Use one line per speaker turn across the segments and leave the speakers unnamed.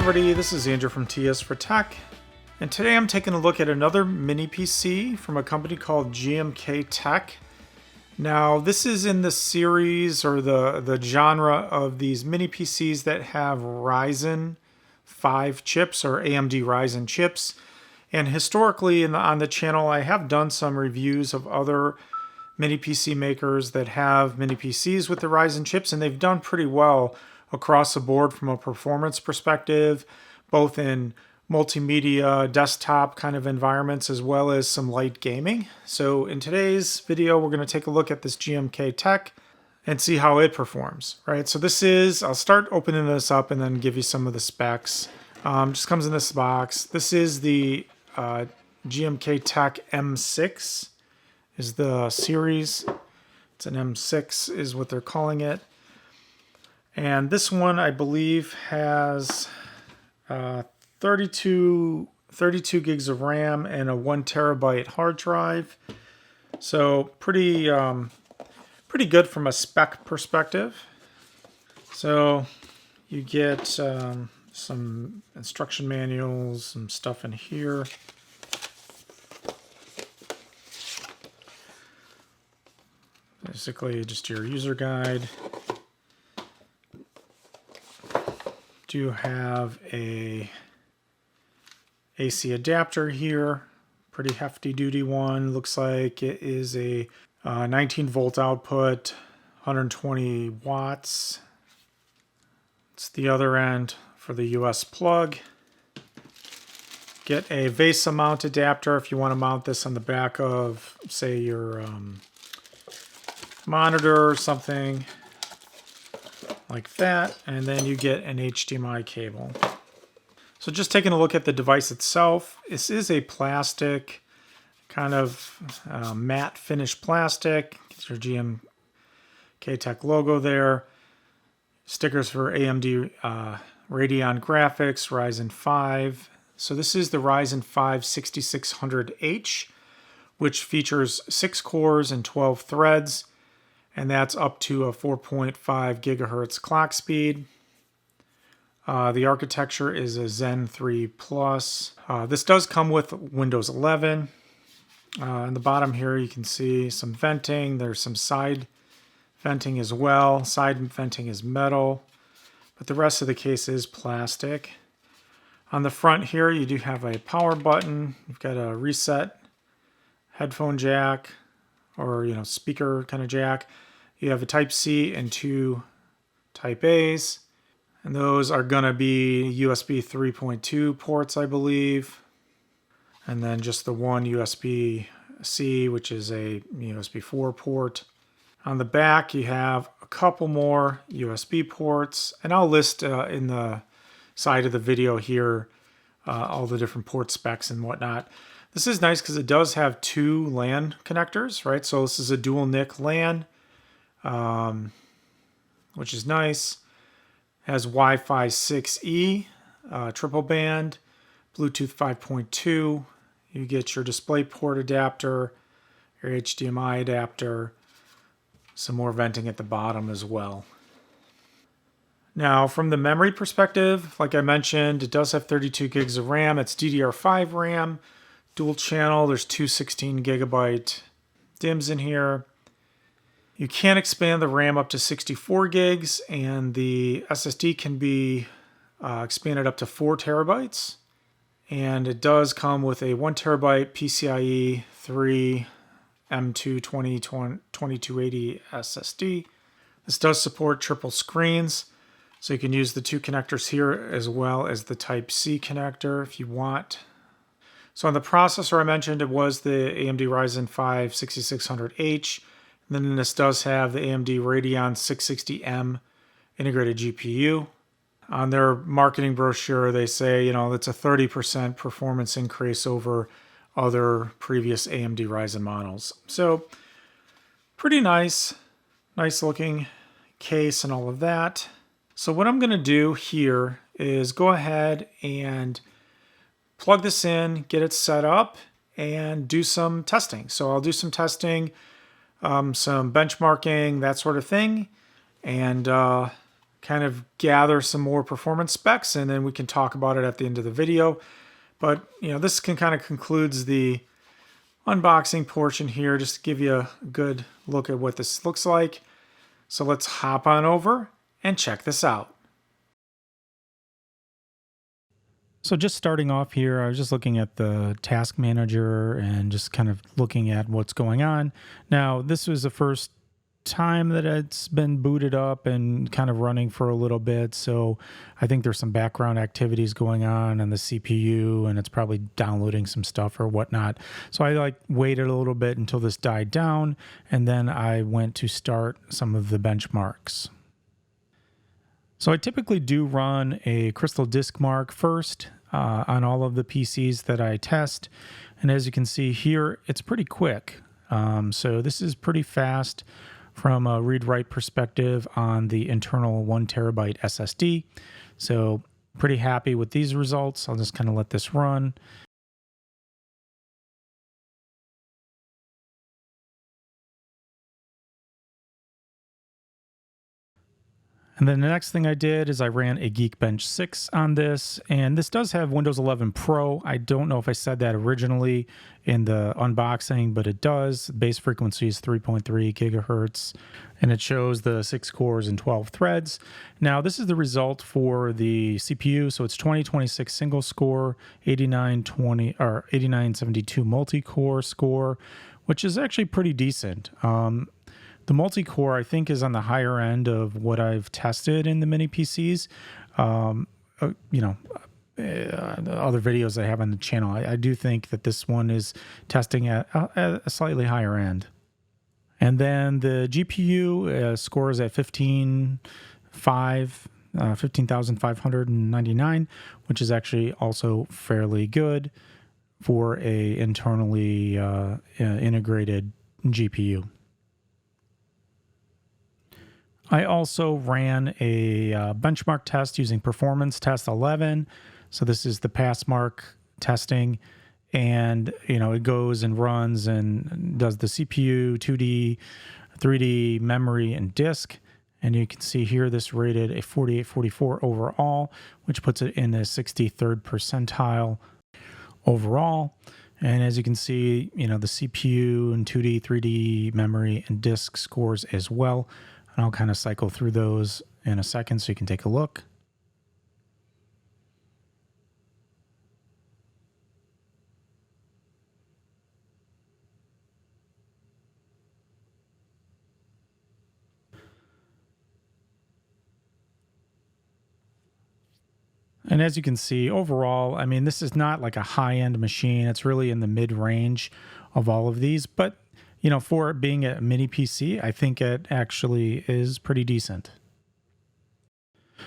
everybody, this is Andrew from TS for Tech, and today I'm taking a look at another mini PC from a company called GMKtec. Now this is in the series or the genre of these mini PCs that have Ryzen 5 chips or AMD Ryzen chips. And historically on the channel I have done some reviews of other mini PC makers that have mini PCs with the Ryzen chips, and they've done pretty well across the board from a performance perspective, both in multimedia, desktop kind of environments, as well as some light gaming. So in today's video, we're going to take a look at this GMKtec and see how it performs, right? So this is, I'll start opening this up and then give you some of the specs. Just comes in this box. This is the GMKtec M6 is the series. It's an M6 is what they're calling it. And this one, I believe, has 32 gigs of RAM and a 1 terabyte hard drive. So pretty good from a spec perspective. So you get some instruction manuals, some stuff in here. Basically, just your user guide. Do have a AC adapter here, pretty hefty duty one. Looks like it is a 19 volt output, 120 watts. It's the other end for the US plug. Get a VESA mount adapter if you want to mount this on the back of, say, your monitor or something like that, and then you get an HDMI cable. So just taking a look at the device itself, this is a plastic, kind of matte finish plastic. It's your GMKtec logo there. Stickers for AMD Radeon graphics, Ryzen 5. So this is the Ryzen 5 6600H, which features 6 cores and 12 threads. And that's up to a 4.5 gigahertz clock speed. The architecture is a Zen 3 Plus. This does come with Windows 11. On the bottom here you can see some venting. There's some side venting as well. Side venting is metal, but the rest of the case is plastic. On the front here you do have a power button. You've got a reset headphone jack, or speaker kind of jack. You have a Type-C and 2 Type-A's, and those are going to be USB 3.2 ports, I believe, and then just the one USB-C, which is a USB 4 port. On the back, you have a couple more USB ports, and I'll list in the side of the video here all the different port specs and whatnot. This is nice because it does have 2 LAN connectors, right? So this is a dual NIC LAN. Which is nice. Has Wi-Fi 6E, triple band, Bluetooth 5.2. You get your DisplayPort adapter, your HDMI adapter, some more venting at the bottom as well. Now, from the memory perspective, like I mentioned, it does have 32 gigs of RAM. It's DDR5 RAM, dual channel. There's 2 16 gigabyte DIMMs in here. You can expand the RAM up to 64 gigs, and the SSD can be expanded up to 4 terabytes. And it does come with a 1 terabyte PCIe 3 M2 2280 SSD. This does support triple screens, so you can use the 2 connectors here as well as the Type-C connector if you want. So on the processor I mentioned, it was the AMD Ryzen 5 6600H. Then this does have the AMD Radeon 660M integrated GPU. On their marketing brochure, they say, it's a 30% performance increase over other previous AMD Ryzen models. So pretty nice looking case and all of that. So what I'm going to do here is go ahead and plug this in, get it set up, and do some testing. So I'll do some testing, some benchmarking, that sort of thing, and kind of gather some more performance specs, and then we can talk about it at the end of the video. But, this kind of concludes the unboxing portion here, just to give you a good look at what this looks like. So let's hop on over and check this out. So just starting off here, I was just looking at the task manager and just kind of looking at what's going on. Now, this was the first time that it's been booted up and kind of running for a little bit. So I think there's some background activities going on the CPU, and it's probably downloading some stuff or whatnot. So I waited a little bit until this died down, and then I went to start some of the benchmarks. So I typically do run a Crystal Disk Mark first on all of the PCs that I test. And as you can see here, it's pretty quick. So this is pretty fast from a read-write perspective on the internal 1 terabyte SSD. So pretty happy with these results. I'll just kind of let this run. And then the next thing I did is I ran a Geekbench 6 on this, and this does have Windows 11 Pro. I don't know if I said that originally in the unboxing, but it does. Base frequency is 3.3 gigahertz, and it shows the 6 cores and 12 threads. Now, this is the result for the CPU, so it's 2026 single score, 8972 multi-core score, which is actually pretty decent. The multi-core, I think, is on the higher end of what I've tested in the mini PCs. The other videos I have on the channel, I do think that this one is testing at a slightly higher end. And then the GPU scores at 15,599, which is actually also fairly good for a internally integrated GPU. I also ran a benchmark test using Performance Test 11. So this is the pass mark testing, and it goes and runs and does the CPU, 2D, 3D, memory, and disk. And you can see here this rated a 4844 overall, which puts it in the 63rd percentile overall. And as you can see, the CPU and 2D, 3D, memory, and disk scores as well. And I'll kind of cycle through those in a second so you can take a look. And as you can see, overall, I mean, this is not like a high-end machine. It's really in the mid-range of all of these. But for it being a mini PC, I think it actually is pretty decent.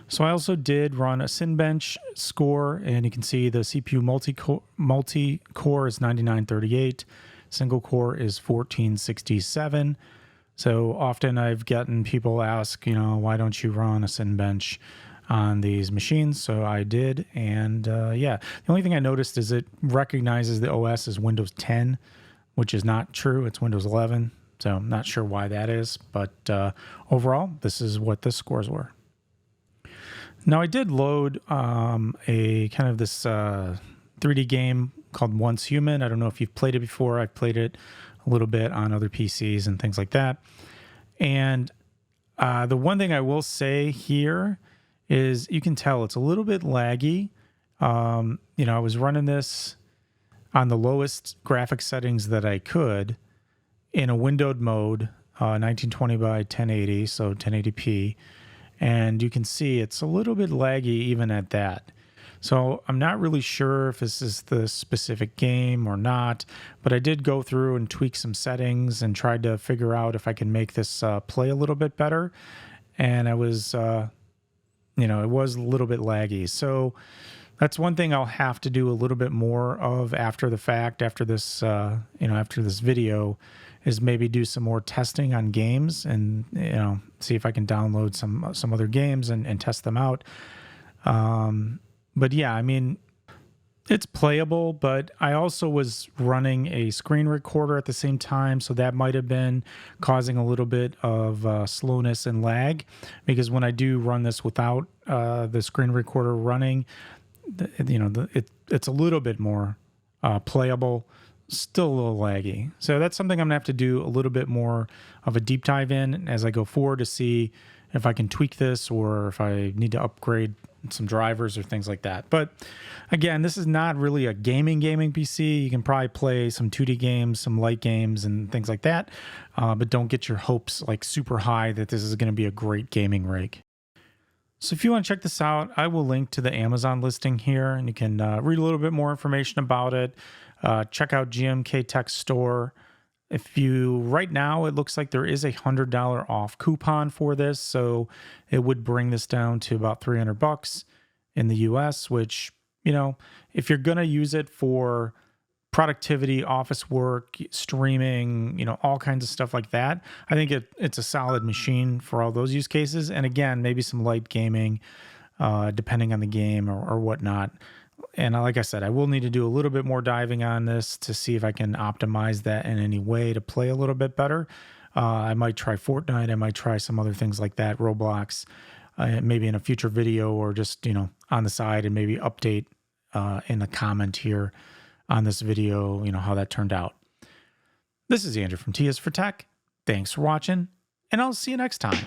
So I also did run a Cinebench score, and you can see the CPU multi-core is 9938, single core is 1467. So often I've gotten people ask, why don't you run a Cinebench on these machines? So I did, and yeah. The only thing I noticed is it recognizes the OS as Windows 10, which is not true. It's Windows 11, so I'm not sure why that is. But overall, this is what the scores were. Now, I did load a kind of this 3D game called Once Human. I don't know if you've played it before. I've played it a little bit on other PCs and things like that. And the one thing I will say here is you can tell it's a little bit laggy. I was running this on the lowest graphics settings that I could in a windowed mode, 1920 by 1080, so 1080p. And you can see it's a little bit laggy even at that. So I'm not really sure if this is the specific game or not, but I did go through and tweak some settings and tried to figure out if I can make this play a little bit better. And I was, it was a little bit laggy. So that's one thing I'll have to do a little bit more of after the fact, after this, after this video, is maybe do some more testing on games and, see if I can download some other games and test them out. But yeah, I mean, It's playable, but I also was running a screen recorder at the same time, so that might have been causing a little bit of slowness and lag, because when I do run this without the screen recorder running, it's a little bit more playable, still a little laggy. So that's something I'm gonna have to do a little bit more of a deep dive in as I go forward to see if I can tweak this or if I need to upgrade some drivers or things like that. But again, this is not really a gaming PC. You can probably play some 2D games, some light games and things like that, but don't get your hopes like super high that this is going to be a great gaming rig. So if you want to check this out, I will link to the Amazon listing here, and you can read a little bit more information about it. Check out GMKtec store. Right now, it looks like there is a $100 off coupon for this, so it would bring this down to about $300 in the US, which, if you're going to use it for productivity, office work, streaming, all kinds of stuff like that, I think it's a solid machine for all those use cases. And again, maybe some light gaming, depending on the game or whatnot. And like I said, I will need to do a little bit more diving on this to see if I can optimize that in any way to play a little bit better. I might try Fortnite. I might try some other things like that, Roblox, maybe in a future video, or just, on the side, and maybe update in a comment here on this video, how that turned out. This is Andrew from T is for Tech. Thanks for watching, and I'll see you next time.